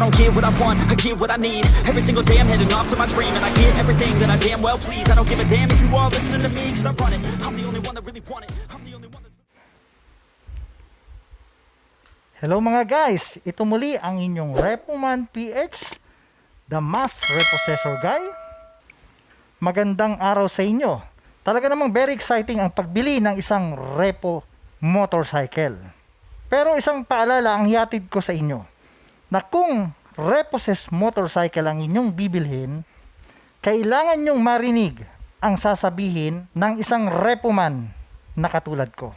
don't get what I want, I get what I need. Every single day I'm heading off to my dream, and I get everything that I damn well please. I don't give a damn if you all listening to me, cause I run it. I'm the only one that really want it. I'm the only one that's... Hello mga guys, ito muli ang inyong Repoman PH, the Mass Repossessor Guy. Magandang araw sa inyo. Talaga namang very exciting ang pagbili ng isang repo motorcycle. Pero isang paalala ang hihatid ko sa inyo, na kung repossessed motorcycle ang inyong bibilhin, kailangan nyong marinig ang sasabihin ng isang repoman na katulad ko.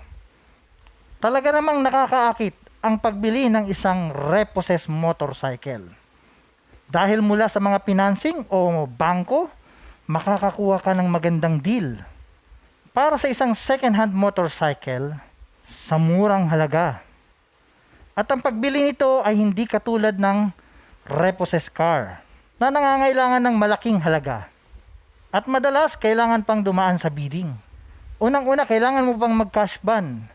Talaga namang nakakaakit ang pagbili ng isang repossessed motorcycle. Dahil mula sa mga financing o bangko, makakakuha ka ng magandang deal para sa isang second-hand motorcycle sa murang halaga. At ang pagbili nito ay hindi katulad ng repossessed car na nangangailangan ng malaking halaga. At madalas kailangan pang dumaan sa bidding. Unang-una, kailangan mo pang mag-cash ban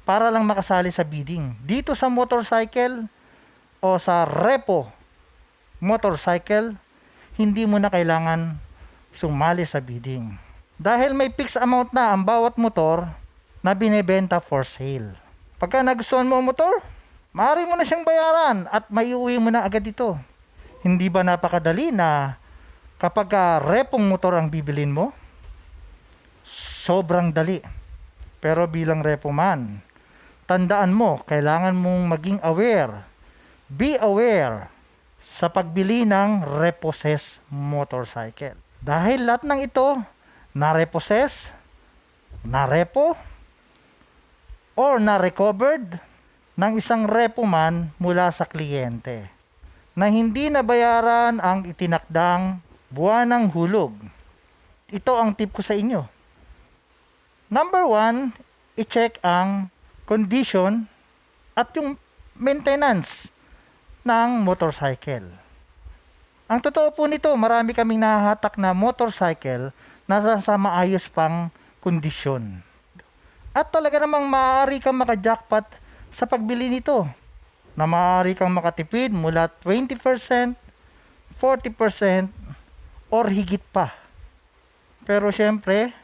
para lang makasali sa bidding. Dito sa motorcycle o sa repo motorcycle, hindi mo na kailangan sumali sa bidding. Dahil may fixed amount na ang bawat motor na binebenta for sale. Pagka nagustuhan mo ang motor, maaari mo na siyang bayaran at maiuwi mo na agad ito. Hindi ba napakadali na kapag repong motor ang bibilin mo? Sobrang dali. Pero bilang repo man, tandaan mo, kailangan mong maging aware. Be aware sa pagbili ng repossessed motorcycle. Dahil lahat ng ito, na-repossess, na-repo, or na-recovered ng isang repo man mula sa kliyente na hindi nabayaran ang itinakdang buwanang hulog. Ito ang tip ko sa inyo. Number 1, i-check ang condition at yung maintenance ng motorcycle. Ang totoo po nito, marami kaming nahahatak na motorcycle na sa maayos pang kondisyon. At talaga namang maaari kang maka-jackpot sa pagbili nito. Na maaari kang makatipid mula 20%, 40%, or higit pa. Pero syempre,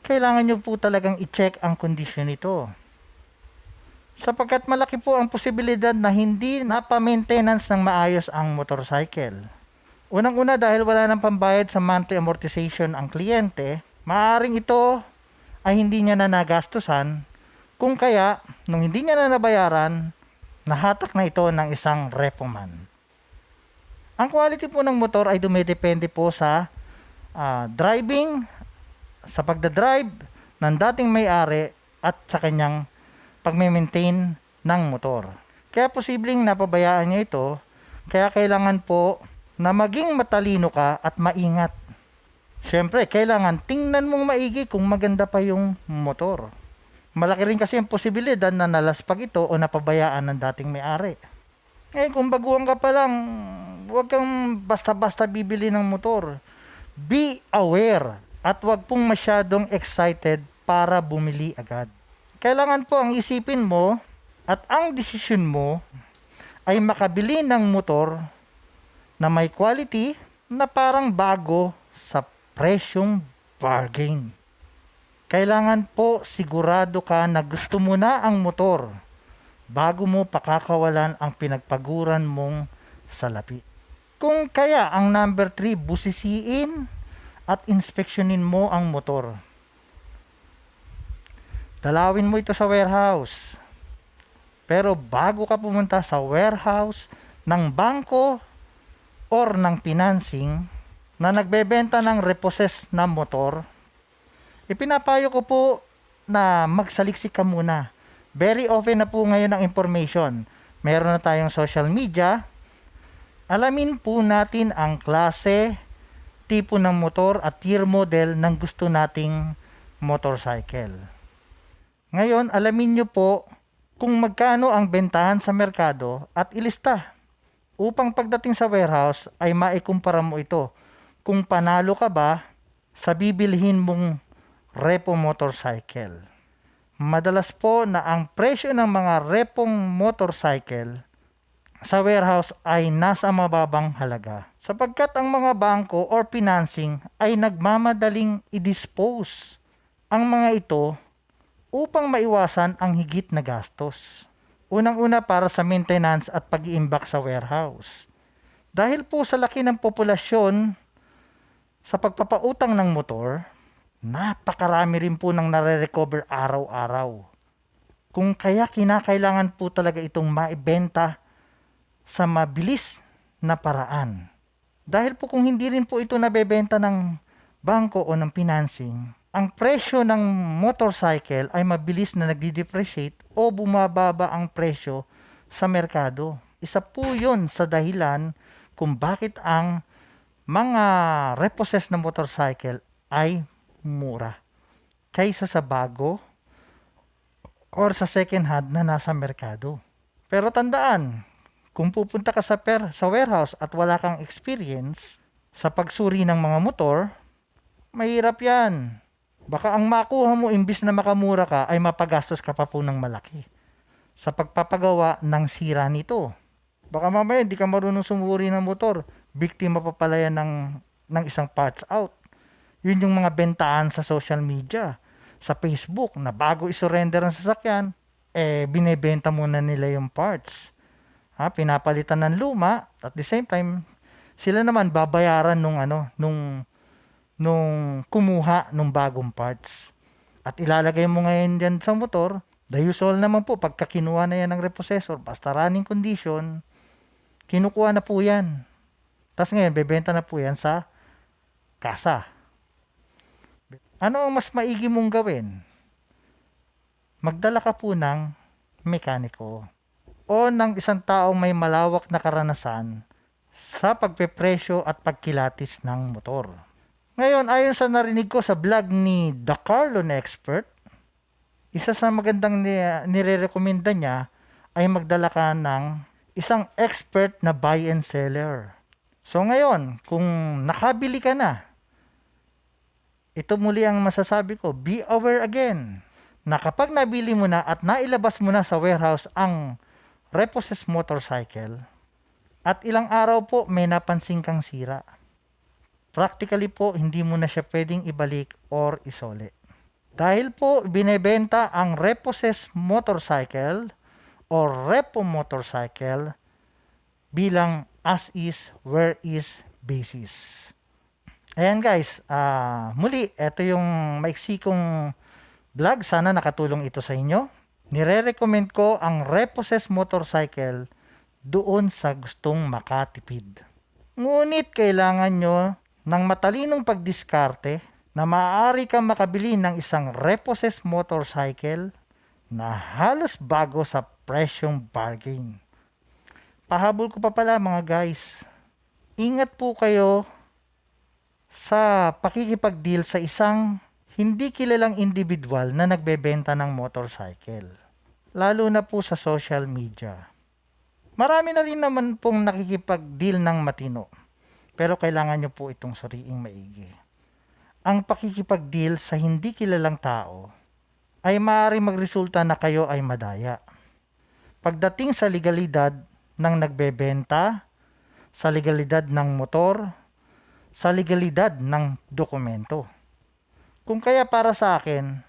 kailangan nyo po talagang i-check ang kondisyon nito. Sapagkat malaki po ang posibilidad na hindi napamaintenance ng maayos ang motorcycle. Unang-una, dahil wala nang pambayad sa monthly amortization ang kliyente, maaaring ito ay hindi niya na nagastusan, kung kaya, nung hindi niya na nabayaran, nahatak na ito ng isang repoman. Ang quality po ng motor ay dumidepende po sa driving, sa pagdadrive ng dating may-ari at sa kanyang pagme-maintain ng motor. Kaya posibleng napabayaan niya ito, kaya kailangan po na maging matalino ka at maingat. Siyempre, kailangan tingnan mong maigi kung maganda pa yung motor. Malaki rin kasi ang posibilidad na nalaspag ito o napabayaan ng dating may-ari. Ngayon, kung baguhan ka pa lang, huwag kang basta-basta bibili ng motor. Be aware at huwag pong masyadong excited para bumili agad. Kailangan po ang isipin mo at ang desisyon mo ay makabili ng motor na may quality na parang bago sa presyong bargain. Kailangan po sigurado ka na gusto mo na ang motor bago mo pakakawalan ang pinagpaguran mong salapi. Kung kaya ang number 3, busisiin at inspeksyonin mo ang motor. Dalawin mo ito sa warehouse. Pero bago ka pumunta sa warehouse ng bangko or ng financing na nagbebenta ng repossessed na motor, ipinapayo ko po na magsaliksik ka muna. Very open na po ngayon ang information. Meron na tayong social media. Alamin po natin ang klase, tipo ng motor at year model ng gusto nating motorcycle. Ngayon, alamin nyo po kung magkano ang bentahan sa merkado at ilista upang pagdating sa warehouse ay maikumpara mo ito kung panalo ka ba sa bibilhin mong repo motorcycle. Madalas po na ang presyo ng mga repong motorcycle sa warehouse ay nasa mababang halaga sapagkat ang mga bangko or financing ay nagmamadaling i-dispose ang mga ito upang maiwasan ang higit na gastos. Unang-una para sa maintenance at pag-iimbak sa warehouse. Dahil po sa laki ng populasyon sa pagpapautang ng motor, napakarami rin po ng nare-recover araw-araw. Kung kaya kinakailangan po talaga itong maibenta sa mabilis na paraan. Dahil po kung hindi rin po ito nabebenta ng bangko o ng financing, ang presyo ng motorcycle ay mabilis na nagdi-depreciate o bumababa ang presyo sa merkado. Isa po yun sa dahilan kung bakit ang mga repossessed na motorcycle ay mura kaysa sa bago or sa second hand na nasa merkado. Pero tandaan, kung pupunta ka sa warehouse at wala kang experience sa pagsuri ng mga motor, mahirap yan. Baka ang makuha mo imbis na makamura ka ay mapagastos ka pa po ng malaki sa pagpapagawa ng sira nito. Baka mamaya hindi ka marunong sumuri ng motor, biktima pa pala yan ng isang parts out. Yun yung mga bentahan sa social media, sa Facebook, na bago isurrender ang sasakyan, binebenta muna nila yung parts. Pinapalitan ng luma, at the same time, sila naman babayaran nung kumuha nung bagong parts. At ilalagay mo ngayon dyan sa motor, the usual naman po, pagka kinuha na yan ng repossessor, basta running condition, kinukuha na po yan. Tapos ngayon, bebenta na po yan sa kasa. Ano ang mas maigi mong gawin? Magdala ka po ng mekaniko o ng isang taong may malawak na karanasan sa pagpepresyo at pagkilatis ng motor. Ngayon, ayon sa narinig ko sa vlog ni The Car Loan Expert, isa sa magandang nire-recommenda niya ay magdala ka ng isang expert na buy and seller. So ngayon, kung nakabili ka na, ito muli ang masasabi ko, be aware again, na kapag nabili mo na at nailabas mo na sa warehouse ang repossessed motorcycle, at ilang araw po may napansin kang sira, practically po, hindi mo na siya pwedeng ibalik or isole. Dahil po, binebenta ang repossessed motorcycle or repo motorcycle bilang as is, where is basis. Ayan guys, muli, ito yung maiksi kong vlog. Sana nakatulong ito sa inyo. Nire-recommend ko ang repossessed motorcycle doon sa gustong makatipid. Ngunit kailangan nyo ng matalinong pagdiskarte na maaari kang makabili ng isang repossessed motorcycle na halos bago sa presyong bargain. Pahabol ko pa pala mga guys, ingat po kayo sa pakikipag-deal sa isang hindi kilalang individual na nagbebenta ng motorcycle. Lalo na po sa social media. Marami na rin naman pong nakikipag-deal ng matino. Pero kailangan nyo po itong suriing maigi. Ang pakikipag-deal sa hindi kilalang tao ay maaaring magresulta na kayo ay madaya. Pagdating sa legalidad ng nagbebenta, sa legalidad ng motor, sa legalidad ng dokumento. Kung kaya para sa akin,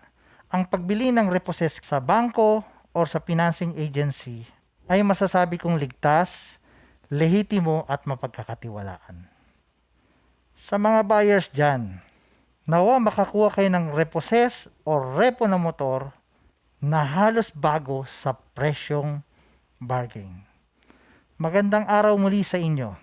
ang pagbili ng repossessed sa bangko o sa financing agency ay masasabi kong ligtas, lehitimo at mapagkakatiwalaan. Sa mga buyers dyan, nawa makakuha kayo ng repossessed o repo na motor na halos bago sa presyong bargain. Magandang araw muli sa inyo.